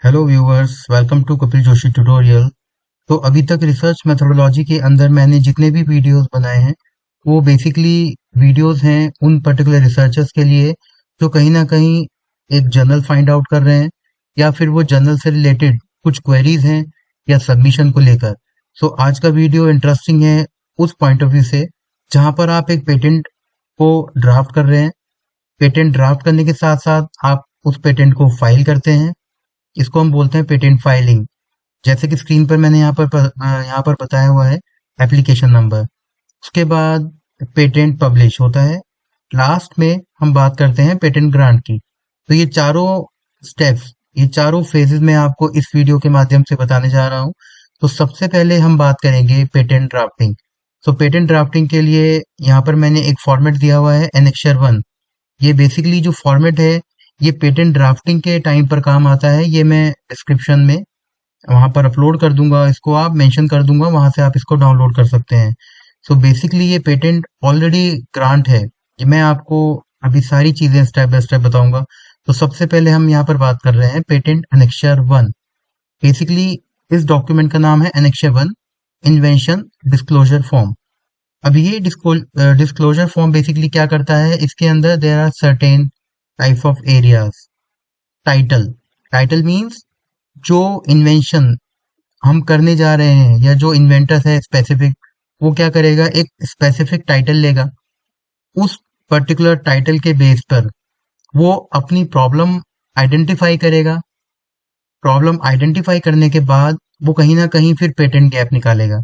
Hello viewers, welcome to Kapil Joshi tutorial. तो अभी तक रिसर्च मेथोडोलॉजी के अंदर मैंने जितने भी वीडियोस बनाए हैं वो बेसिकली वीडियोस हैं उन पर्टिकुलर रिसर्चर्स के लिए जो कहीं ना कहीं एक जर्नल फाइंड आउट कर रहे हैं या फिर वो जर्नल से रिलेटेड कुछ क्वेरीज हैं या सबमिशन को लेकर। सो आज का वीडियो इंटरेस्टिंग है उस पॉइंट ऑफ व्यू से जहां पर आप एक पेटेंट को ड्राफ्ट कर रहे हैं। पेटेंट ड्राफ्ट करने के साथ साथ आप उस पेटेंट को फाइल करते हैं। इसको हम बोलते हैं पेटेंट फाइलिंग। जैसे कि स्क्रीन पर मैंने यहाँ पर बताया हुआ है एप्लीकेशन नंबर। उसके बाद पेटेंट पब्लिश होता है। लास्ट में हम बात करते हैं पेटेंट ग्रांट की। तो ये चारों स्टेप्स, ये चारों फेजेस में आपको इस वीडियो के माध्यम से बताने जा रहा हूँ। तो सबसे पहले हम बात करेंगे पेटेंट ड्राफ्टिंग। तो पेटेंट ड्राफ्टिंग के लिए यहाँ पर मैंने एक फॉर्मेट दिया हुआ है एनेक्चर 1। ये बेसिकली जो फॉर्मेट है ये पेटेंट ड्राफ्टिंग के टाइम पर काम आता है। ये मैं डिस्क्रिप्शन में वहां पर अपलोड कर दूंगा, इसको आप मेंशन कर दूंगा, वहां से आप इसको डाउनलोड कर सकते हैं। सो बेसिकली ये पेटेंट ऑलरेडी ग्रांट है। ये मैं आपको अभी सारी चीजें स्टेप बाय स्टेप बताऊंगा। तो सबसे पहले हम यहाँ पर बात कर रहे हैं पेटेंट एनेक्चर 1। बेसिकली इस डॉक्यूमेंट का नाम है एनेक्चर 1 इन्वेंशन डिस्क्लोजर फॉर्म। अब ये डिस्क्लोजर फॉर्म बेसिकली क्या करता है, इसके अंदर there are certain type of areas. Title, title means जो इन्वेंशन हम करने जा रहे हैं या जो इन्वेंटर है स्पेसिफिक, वो क्या करेगा, एक स्पेसिफिक टाइटल लेगा। उस पर्टिकुलर टाइटल के बेस पर वो अपनी प्रॉब्लम आइडेंटिफाई करेगा। प्रॉब्लम आइडेंटिफाई करने के बाद वो कहीं ना कहीं फिर पेटेंट गैप निकालेगा।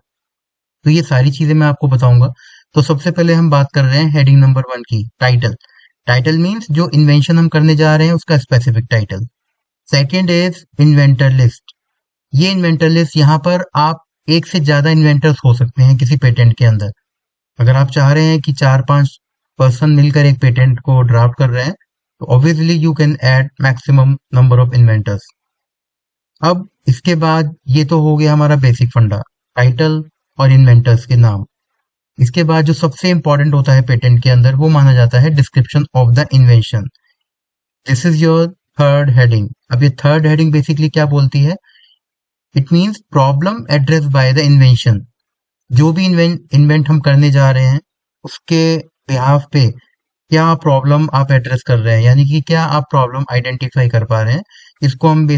तो ये सारी चीजें मैं आपको बताऊंगा। तो सबसे पहले हम बात कर रहे हैं हेडिंग नंबर 1 की, टाइटल। टाइटल मीन्स जो इन्वेंशन हम करने जा रहे हैं उसका specific title. Second is inventor list. ये इन्वेंटर लिस्ट, यहाँ पर आप एक से ज्यादा इन्वेंटर्स हो सकते हैं किसी पेटेंट के अंदर। अगर आप चाह रहे हैं कि 4-5 पर्सन मिलकर एक पेटेंट को ड्राफ्ट कर रहे हैं तो obviously you can add maximum number of inventors. अब इसके बाद ये तो हो गया हमारा बेसिक फंडा, टाइटल और इन्वेंटर्स के नाम। इसके बाद जो सबसे इंपॉर्टेंट होता है पेटेंट के अंदर वो माना जाता है description of the invention. This is your third heading. अब ये थर्ड हेडिंग बेसिकली क्या बोलती है, it means problem address by the invention. जो भी इन्वेंट हम करने जा रहे हैं उसके बिहाफ पे क्या प्रॉब्लम आप एड्रेस कर रहे हैं, यानी कि क्या आप प्रॉब्लम आइडेंटिफाई कर पा रहे हैं। इसको हम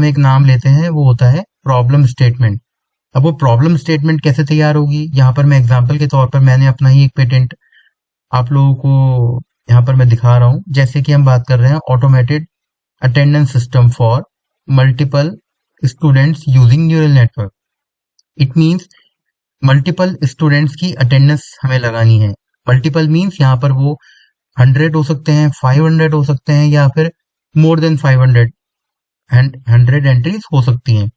एक नाम लेते हैं, वो होता है प्रॉब्लम स्टेटमेंट। अब वो प्रॉब्लम स्टेटमेंट कैसे तैयार होगी, यहाँ पर मैं एग्जांपल के तौर पर मैंने अपना ही एक पेटेंट आप लोगों को यहाँ पर मैं दिखा रहा हूँ। जैसे कि हम बात कर रहे हैं automated attendance system for multiple students using neural network. It means multiple students की अटेंडेंस हमें लगानी है। मल्टीपल मीन्स यहाँ पर वो 100 हो सकते हैं, 500 हो सकते हैं, या फिर मोर देन 500 100 एंट्रीज हो सकती हैं।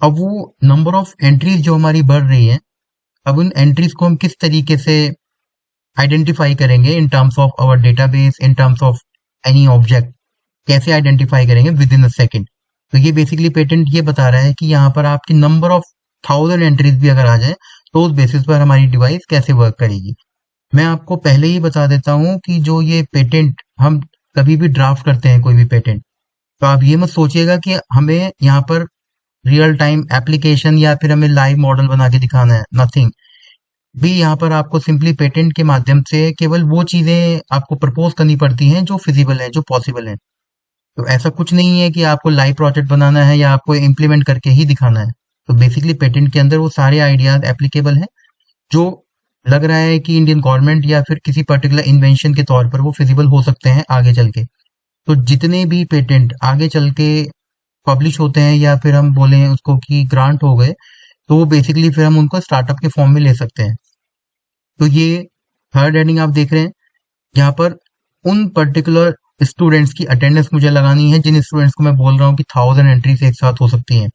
अब वो नंबर ऑफ एंट्रीज जो हमारी बढ़ रही है, अब उन एंट्रीज को हम किस तरीके से आइडेंटिफाई करेंगे in terms of our database, in terms of any object, कैसे आइडेंटिफाई करेंगे विद इन अ सेकेंड। तो ये बेसिकली पेटेंट ये बता रहा है कि यहाँ पर आपकी नंबर ऑफ 1000 एंट्रीज भी अगर आ जाए तो उस बेसिस पर हमारी डिवाइस कैसे वर्क करेगी। मैं आपको पहले ही बता देता हूँ कि जो ये पेटेंट हम कभी भी ड्राफ्ट करते हैं कोई भी पेटेंट, तो आप ये मत सोचिएगा कि हमें यहाँ पर रियल टाइम एप्लीकेशन या फिर हमें लाइव मॉडल बना के दिखाना है। नथिंग भी, यहाँ पर आपको सिंपली पेटेंट के माध्यम से केवल वो चीजें आपको प्रपोज करनी पड़ती हैं जो फिजिबल है, जो पॉसिबल है। तो ऐसा कुछ नहीं है कि आपको लाइव प्रोजेक्ट बनाना है या आपको इम्प्लीमेंट करके ही दिखाना है। तो बेसिकली पेटेंट के अंदर वो सारे आइडियाज एप्लीकेबल हैं जो लग रहा है कि इंडियन गवर्नमेंट या फिर किसी पर्टिकुलर इन्वेंशन के तौर पर वो फिजिबल हो सकते हैं आगे चल के। तो जितने भी पेटेंट आगे चल के पब्लिश होते हैं या फिर हम बोलें उसको कि ग्रांट हो गए, तो वो बेसिकली फिर हम उनको स्टार्टअप के फॉर्म में ले सकते हैं। तो ये थर्ड हेडिंग आप देख रहे हैं, यहाँ पर उन पर्टिकुलर स्टूडेंट्स की अटेंडेंस मुझे लगानी है जिन स्टूडेंट्स को मैं बोल रहा हूँ कि 1000 एंट्रीज एक साथ हो सकती हैं।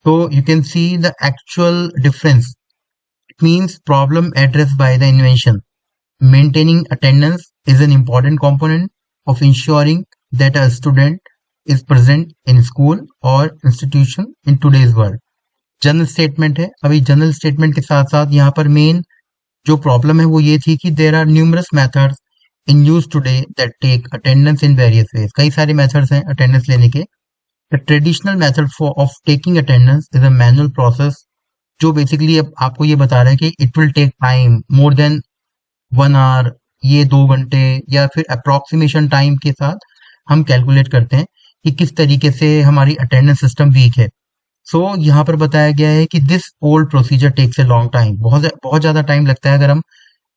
तो you can see the actual difference. It means problem address by the invention. Maintaining attendance is an important component of ensuring that a student is present in school or institution in today's world. General statement है। अभी general statement के साथ साथ यहाँ पर main जो problem है वो ये थी कि there are numerous methods in use today that take attendance in various ways. कई सारे मेथड्स हैं अटेंडेंस लेने के। The traditional method for of taking attendance is a manual process, जो बेसिकली अब आपको ये बता रहा है कि it will take time more than 1 hour, ये 2 घंटे, या फिर अप्रोक्सीमेशन टाइम के साथ हम कैलकुलेट करते हैं कि किस तरीके से हमारी अटेंडेंस सिस्टम वीक है। सो यहाँ पर बताया गया है कि this old procedure takes a long time, बहुत बहुत ज्यादा टाइम लगता है अगर हम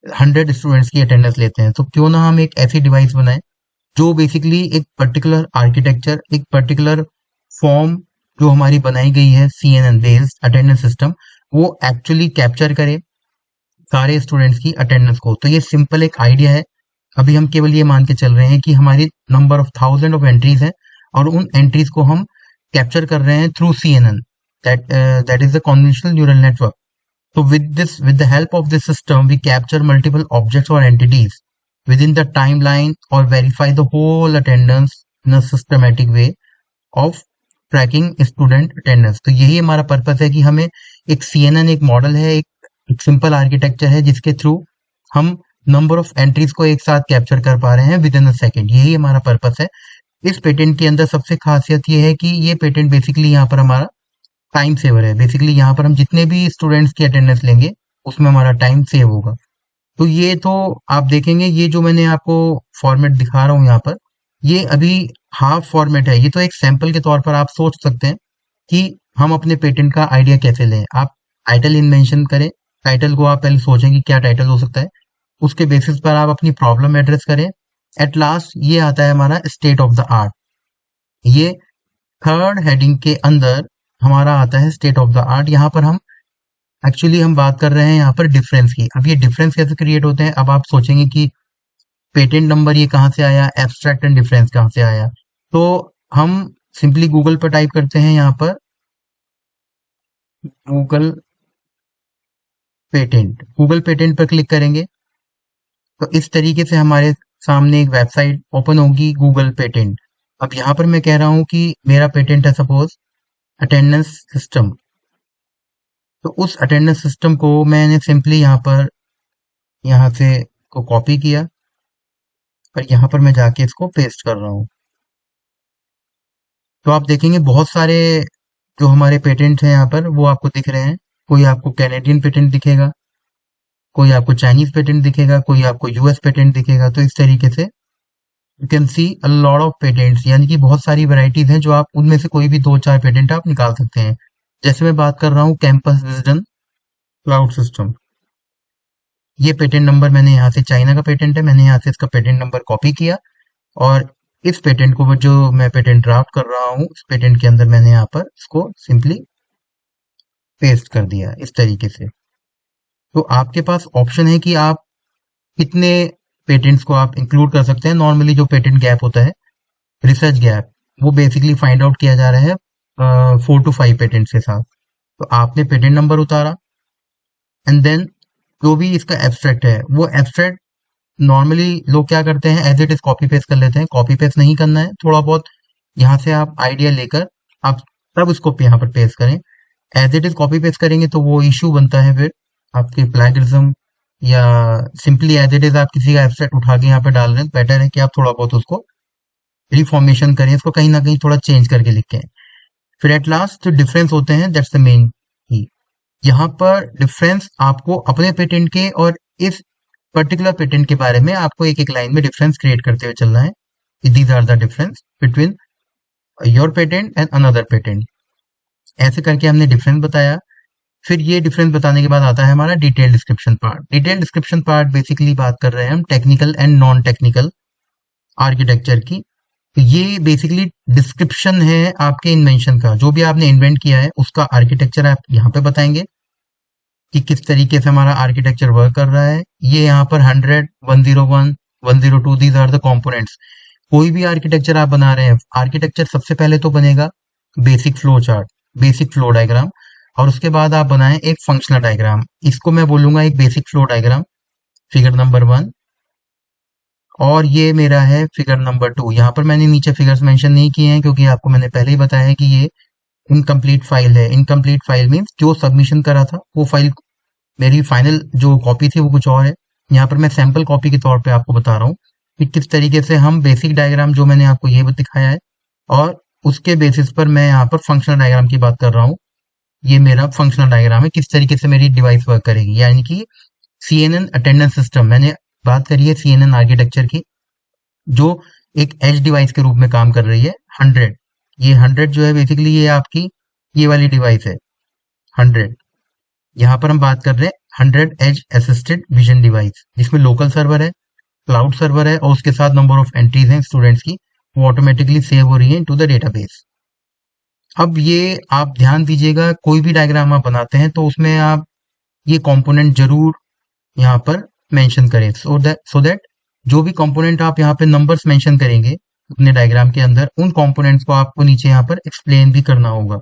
100 स्टूडेंट्स की अटेंडेंस लेते हैं। तो क्यों ना हम एक ऐसी डिवाइस बनाएं जो बेसिकली एक पर्टिकुलर आर्किटेक्चर, एक पर्टिकुलर फॉर्म जो हमारी बनाई गई है CNN बेस्ड अटेंडेंस सिस्टम, वो एक्चुअली कैप्चर करे सारे स्टूडेंट्स की अटेंडेंस को। तो ये सिंपल एक आइडिया है। अभी हम केवल ये मान के चल रहे हैं कि हमारी नंबर ऑफ 1000 है और उन एंट्रीज को हम कैप्चर कर रहे हैं through CNN, that is the convolutional neural network. So with the help of this system, we capture multiple objects or entities within the timeline or verify the whole attendance in a systematic way of tracking student attendance. तो यही हमारा purpose है कि हमें एक CNN एक model है, एक सिंपल आर्किटेक्चर है जिसके थ्रू हम नंबर ऑफ एंट्रीज को एक साथ कैप्चर कर पा रहे हैं विद इन अ सेकेंड। यही हमारा पर्पस है। इस पेटेंट के अंदर सबसे खासियत ये है कि ये पेटेंट बेसिकली यहाँ पर हमारा टाइम सेवर है। बेसिकली यहाँ पर हम जितने भी स्टूडेंट्स की अटेंडेंस लेंगे उसमें हमारा टाइम सेव होगा। तो ये तो आप देखेंगे, ये जो मैंने आपको फॉर्मेट दिखा रहा हूँ यहाँ पर, ये अभी हाफ फॉर्मेट है। ये तो एक सैंपल के तौर पर आप सोच सकते हैं कि हम अपने पेटेंट का आइडिया कैसे लें। आप टाइटल इन्वेंशन करें, टाइटल को आप पहले सोचें कि क्या टाइटल हो सकता है, उसके बेसिस पर आप अपनी प्रॉब्लम एड्रेस करें। एट लास्ट ये आता है हमारा स्टेट ऑफ द आर्ट। ये थर्ड हेडिंग के अंदर हमारा आता है स्टेट ऑफ द आर्ट। यहाँ पर हम एक्चुअली हम बात कर रहे हैं यहाँ पर डिफरेंस की। अब ये डिफरेंस कैसे क्रिएट होते हैं, अब आप सोचेंगे कि पेटेंट नंबर ये कहाँ से आया, एब्स्ट्रैक्ट एंड डिफरेंस कहाँ से आया। तो हम सिंपली गूगल पर टाइप करते हैं, यहाँ पर गूगल पेटेंट पर क्लिक करेंगे तो इस तरीके से हमारे सामने एक वेबसाइट ओपन होगी, गूगल पेटेंट। अब यहाँ पर मैं कह रहा हूँ कि मेरा पेटेंट है सपोज अटेंडेंस सिस्टम। तो उस अटेंडेंस सिस्टम को मैंने सिंपली यहाँ से को कॉपी किया और यहाँ पर मैं जाके इसको पेस्ट कर रहा हूँ। तो आप देखेंगे बहुत सारे जो हमारे पेटेंट हैं यहाँ पर वो आपको दिख रहे हैं। कोई आपको कैनेडियन पेटेंट दिखेगा, कोई आपको चाइनीज पेटेंट दिखेगा, कोई आपको US पेटेंट दिखेगा। तो इस तरीके से you can see a lot of patents, यानी कि बहुत सारी वैरायटीज हैं जो आप उनमें से कोई भी 2-4 पेटेंट आप निकाल सकते हैं। जैसे मैं बात कर रहा हूँ कैंपस विजडन क्लाउड सिस्टम, ये पेटेंट नंबर मैंने यहाँ से, चाइना का पेटेंट है, मैंने यहाँ से इसका पेटेंट नंबर कॉपी किया और इस पेटेंट को जो मैं पेटेंट ड्राफ्ट कर रहा हूँ इस पेटेंट के अंदर मैंने यहाँ पर इसको सिंपली पेस्ट कर दिया इस तरीके से। तो आपके पास ऑप्शन है कि आप कितने पेटेंट्स को आप इंक्लूड कर सकते हैं। नॉर्मली जो पेटेंट गैप होता है, रिसर्च गैप, वो बेसिकली फाइंड आउट किया जा रहा है 4 to 5 पेटेंट्स के साथ। तो आपने पेटेंट नंबर उतारा एंड देन जो भी इसका एब्स्ट्रैक्ट है, वो एब्स्ट्रैक्ट नॉर्मली लोग क्या करते हैं, as it is copy paste कर लेते हैं। कॉपी पेस्ट नहीं करना है, थोड़ा बहुत यहाँ से आप आइडिया लेकर आप तब उसको यहाँ पर पेस्ट करें। As it is copy paste करेंगे तो वो इश्यू बनता है फिर आपके प्लैगियरिज्म, या सिंपली एज इट इज आप किसी का एब्स्ट्रैक्ट उठा के यहाँ पे डाल रहे हैं। बेटर है कि आप थोड़ा बहुत उसको रिफॉर्मेशन करें, इसको कहीं ना कहीं थोड़ा चेंज करके लिखें। फिर एट लास्ट जो डिफरेंस होते हैं, दैट्स द मेन की। यहाँ पर डिफरेंस आपको अपने पेटेंट के और इस पर्टिकुलर पेटेंट के बारे में आपको एक एक लाइन में डिफरेंस क्रिएट करते हुए चलना है। These are the difference between your patent and another patent. ऐसे करके हमने डिफरेंस बताया। फिर ये डिफरेंस बताने के बाद आता है हमारा detail description part. Detail description part basically बात कर रहे हैं हम technical and non technical architecture की। तो ये बेसिकली डिस्क्रिप्शन है आपके इन्वेंशन का, जो भी आपने इन्वेंट किया है उसका आर्किटेक्चर आप यहाँ पे बताएंगे कि किस तरीके से हमारा आर्किटेक्चर वर्क कर रहा है। ये यहाँ पर 100, 101, 102 दीज आर द कंपोनेंट्स। कोई भी आर्किटेक्चर आप बना रहे हैं, आर्किटेक्चर सबसे पहले तो बनेगा basic flow chart, basic flow diagram, और उसके बाद आप बनाएं एक फंक्शनल डायग्राम। इसको मैं बोलूंगा एक basic flow diagram, figure number 1। और ये मेरा है फिगर नंबर 2। यहाँ पर मैंने नीचे फिगर्स मेंशन नहीं किए हैं क्योंकि आपको मैंने पहले ही बताया है कि ये इनकम्प्लीट फाइल है। इनकम्प्लीट फाइल मीन्स जो सबमिशन करा था वो फाइल, मेरी फाइनल जो कॉपी थी वो कुछ और है। यहाँ पर मैं सैंपल कॉपी के तौर पे आपको बता रहा हूँ कि किस तरीके से हम बेसिक डायग्राम जो मैंने आपको ये दिखाया है और उसके बेसिस पर मैं यहाँ पर फंक्शनल डायग्राम की बात कर रहा हूँ। ये मेरा फंक्शनल डायग्राम है, किस तरीके से मेरी डिवाइस वर्क करेगी। यानी कि CNN अटेंडेंस सिस्टम, मैंने बात करी है CNN आर्किटेक्चर की, जो एक एज डिवाइस के रूप में काम कर रही है। 100, ये 100 जो है बेसिकली ये आपकी ये वाली डिवाइस है 100। यहाँ पर हम बात कर रहे हैं 100 एज असिस्टेड विजन डिवाइस, जिसमें लोकल सर्वर है, क्लाउड सर्वर है, और उसके साथ नंबर ऑफ एंट्रीज हैं स्टूडेंट्स की, वो ऑटोमेटिकली सेव हो रही है इनटू द डेटाबेस। अब ये आप ध्यान दीजिएगा, कोई भी डायग्राम आप बनाते हैं तो उसमें आप ये कंपोनेंट जरूर यहाँ पर मेंशन करें, सो दैट जो भी कंपोनेंट आप यहाँ पे नंबर्स मेंशन करेंगे अपने डायग्राम के अंदर, उन कंपोनेंट्स को आपको नीचे यहाँ पर एक्सप्लेन भी करना होगा।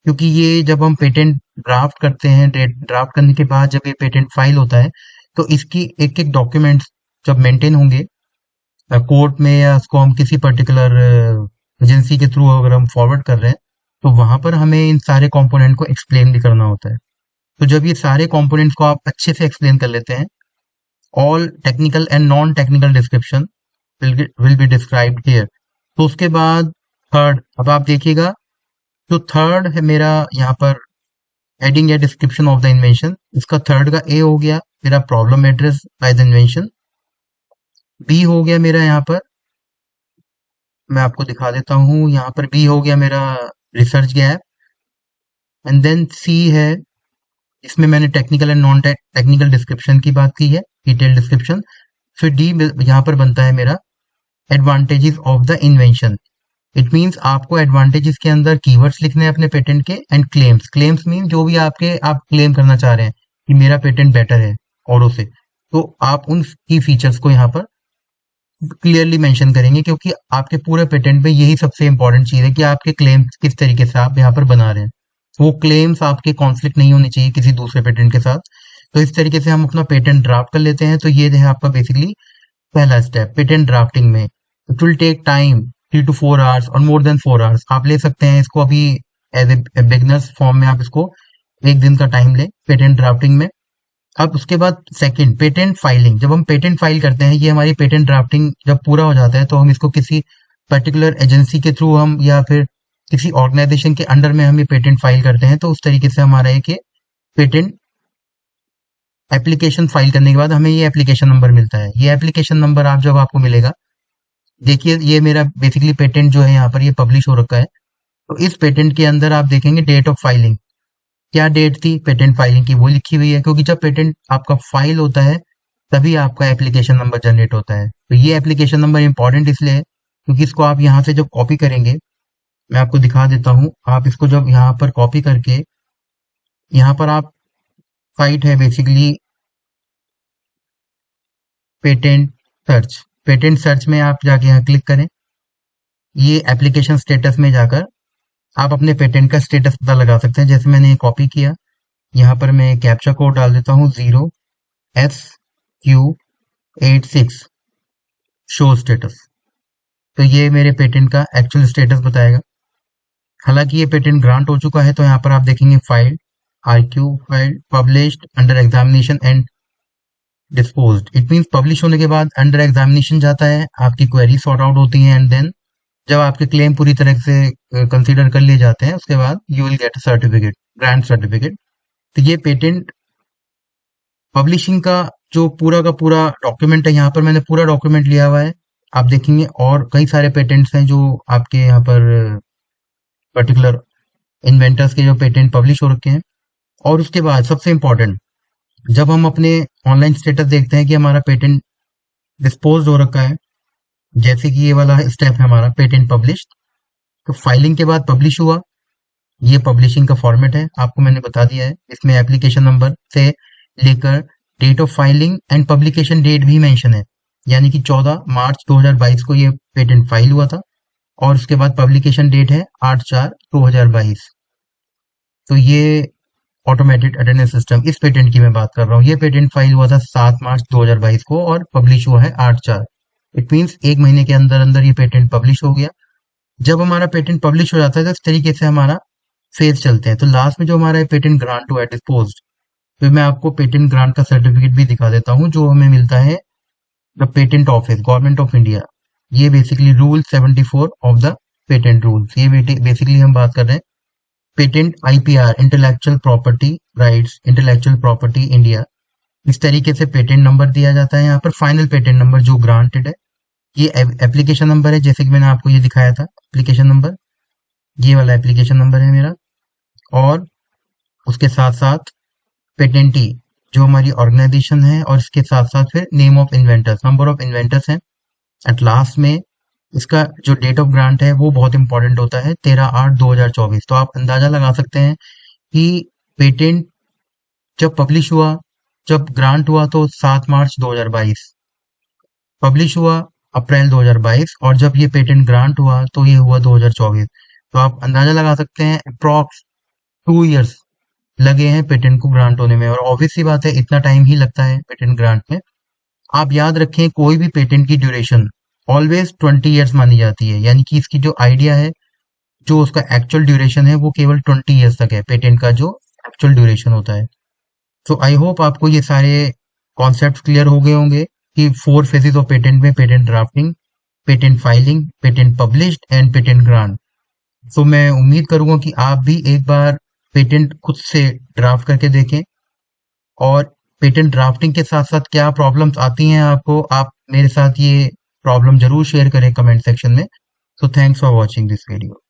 क्योंकि ये जब हम पेटेंट ड्राफ्ट करते हैं, ड्राफ्ट करने के बाद जब ये पेटेंट फाइल होता है, तो इसकी एक एक डॉक्यूमेंट्स जब मेंटेन होंगे कोर्ट में, या उसको हम किसी पर्टिकुलर एजेंसी के थ्रू अगर हम फॉरवर्ड कर रहे हैं, तो वहां पर हमें इन सारे कंपोनेंट को एक्सप्लेन भी करना होता है। तो जब ये सारे कंपोनेंट्स को आप अच्छे से एक्सप्लेन कर लेते हैं, all technical and non technical description will be described here. तो उसके बाद थर्ड, अब आप देखिएगा जो थर्ड है मेरा यहाँ पर हेडिंग या डिस्क्रिप्शन ऑफ द इन्वेंशन, इसका थर्ड का ए हो गया मेरा problem address by the invention, B हो गया मेरा यहाँ पर, मैं आपको दिखा देता हूँ, यहाँ पर बी हो गया मेरा रिसर्च गैप, एंड देन सी है, इसमें मैंने technical and non technical description की बात की है, डिटेल डिस्क्रिप्शन। फिर डी यहाँ पर बनता है मेरा advantages of the invention. It means आपको एडवांटेजेस के अंदर कीवर्ड्स लिखने हैं अपने पेटेंट के, एंड क्लेम्स मीन जो भी आप क्लेम करना चाह रहे हैं कि मेरा पेटेंट बेटर है औरों से, तो आप उन की फीचर्स को यहाँ पर क्लियरली मेंशन करेंगे, क्योंकि आपके पूरे पेटेंट में यही सबसे इंपॉर्टेंट चीज है कि आपके क्लेम्स किस तरीके से आप यहाँ पर बना रहे हैं। वो क्लेम्स आपके कॉन्फ्लिक्ट नहीं होने चाहिए किसी दूसरे पेटेंट के साथ। तो इस तरीके से हम अपना पेटेंट ड्राफ्ट कर लेते हैं। तो ये है आपका बेसिकली पहला स्टेप पेटेंट ड्राफ्टिंग में। It will take time 3 to 4 hours और मोर देन 4 आवर्स आप ले सकते हैं इसको। अभी एज ए बिगनर्स फॉर्म में आप इसको 1 दिन का टाइम लें पेटेंट ड्राफ्टिंग में। अब उसके बाद सेकंड पेटेंट फाइलिंग, जब हम पेटेंट फाइल करते हैं, ये हमारी पेटेंट ड्राफ्टिंग जब पूरा हो जाता है, तो हम इसको किसी पर्टिकुलर एजेंसी के थ्रू हम या फिर किसी ऑर्गेनाइजेशन के अंडर में हम ये पेटेंट फाइल करते हैं। तो उस तरीके से हमारा एक पेटेंट एप्लीकेशन फाइल करने के बाद हमें ये एप्लीकेशन नंबर मिलता है। ये एप्लीकेशन नंबर आप जब आपको मिलेगा, देखिए ये मेरा बेसिकली पेटेंट जो है यहाँ पर ये पब्लिश हो रखा है। तो इस पेटेंट के अंदर आप देखेंगे डेट ऑफ फाइलिंग, क्या डेट थी पेटेंट फाइलिंग की वो लिखी हुई है, क्योंकि जब पेटेंट आपका फाइल होता है तभी आपका एप्लीकेशन नंबर जनरेट होता है। तो ये एप्लीकेशन नंबर इंपॉर्टेंट इसलिए है क्योंकि इसको आप यहाँ से जब कॉपी करेंगे, मैं आपको दिखा देता हूँ, आप इसको जब यहाँ पर कॉपी करके, यहाँ पर आप साइट है बेसिकली पेटेंट सर्च में आप जाके यहाँ क्लिक करें। ये एप्लीकेशन स्टेटस में जाकर आप अपने पेटेंट का स्टेटस पता लगा सकते हैं। जैसे मैंने ये कॉपी किया, यहाँ पर मैं कैप्चा कोड डाल देता हूँ 0SQ86 शो स्टेटस। तो ये मेरे पेटेंट का एक्चुअल स्टेटस बताएगा। हालांकि ये पेटेंट ग्रांट हो चुका है, तो यहाँ पर आप देखेंगे file RQ file published under examination and disposed. It means publish होने के बाद अंडर एग्जामिनेशन जाता है, आपकी क्वेरी सॉर्ट आउट होती है, एंड देन जब आपके क्लेम पूरी तरह से कंसीडर कर लिए जाते हैं, उसके बाद you will get certificate, grant certificate. तो ये पेटेंट पब्लिशिंग का जो पूरा का पूरा डॉक्यूमेंट है, यहाँ पर मैंने पूरा डॉक्यूमेंट लिया हुआ है, आप देखेंगे। और कई सारे पेटेंट्स हैं जो आपके यहाँ पर पर्टिकुलर इन्वेंटर्स के जो पेटेंट पब्लिश हो रखे हैं। और उसके बाद सबसे इंपॉर्टेंट, जब हम अपने ऑनलाइन स्टेटस देखते हैं कि हमारा पेटेंट डिस्पोज हो रखा है, जैसे कि ये वाला स्टेप है हमारा पेटेंट पब्लिश, तो फाइलिंग के बाद पब्लिश हुआ, ये पब्लिशिंग का फॉर्मेट है, आपको मैंने बता दिया है। इसमें एप्लीकेशन नंबर से लेकर date of filing and publication date भी मेंशन है, यानी कि 14 मार्च 2022 को ये पेटेंट फाइल हुआ था, और उसके बाद पब्लिकेशन डेट है 8/4/2022। तो ये ऑटोमेटेड अटेंडेंस सिस्टम, इस पेटेंट की मैं बात कर रहा हूँ। ये पेटेंट फाइल हुआ था 7 मार्च 2022 को और पब्लिश हुआ है 8/4। इट मीन्स 1 महीने के अंदर अंदर ये पेटेंट पब्लिश हो गया। जब हमारा पेटेंट पब्लिश हो जाता है, तो इस तरीके से हमारा फेज चलते हैं। तो लास्ट में जो हमारा पेटेंट ग्रांट हुआ है डिस्पोज, तो मैं आपको पेटेंट ग्रांट का सर्टिफिकेट भी दिखा देता हूँ, जो हमें मिलता है the patent office, government of India. ये basically rule 74 of the patent rules, ये बेसिकली हम बात कर रहे हैं patent IPR, intellectual property rights, intellectual property India. इस तरीके से पेटेंट नंबर दिया जाता है यहाँ पर। फाइनल पेटेंट नंबर जो ग्रांटेड है, ये एप्लीकेशन नंबर है, जैसे कि मैंने आपको ये दिखाया था एप्लीकेशन नंबर, ये वाला एप्लीकेशन नंबर है मेरा। और उसके साथ साथ पेटेंटी जो हमारी ऑर्गेनाइजेशन है, और इसके साथ साथ फिर name of inventors, number of inventors हैं। एट लास्ट में इसका जो डेट ऑफ ग्रांट है वो बहुत इंपॉर्टेंट होता है, 13/8/2024। तो आप अंदाजा लगा सकते हैं कि पेटेंट जब पब्लिश हुआ, जब ग्रांट हुआ तो 7 मार्च 2022, पब्लिश हुआ अप्रैल 2022, और जब ये पेटेंट ग्रांट हुआ तो ये हुआ 2024। तो आप अंदाजा लगा सकते हैं अप्रॉक्स 2 इयर्स लगे हैं पेटेंट को ग्रांट होने में। और ऑब्वियस सी बात है, इतना टाइम ही लगता है पेटेंट ग्रांट में। आप याद रखें, कोई भी पेटेंट की ड्यूरेशन ऑलवेज 20 इयर्स मानी जाती है, यानी कि इसकी जो आइडिया है, जो उसका एक्चुअल ड्यूरेशन है, वो केवल 20 इयर्स तक है, पेटेंट का जो एक्चुअल ड्यूरेशन होता है। तो आई होप आपको ये सारे कॉन्सेप्ट क्लियर हो गए होंगे कि 4 फेजेस ऑफ पेटेंट में patent drafting, patent filing, patent published and patent grant. तो मैं उम्मीद करूंगा कि आप भी एक बार पेटेंट खुद से ड्राफ्ट करके देखें, और पेटेंट ड्राफ्टिंग के साथ साथ क्या प्रॉब्लम्स आती हैं आपको, आप मेरे साथ ये प्रॉब्लम जरूर शेयर करें कमेंट सेक्शन में। So thanks for watching this video.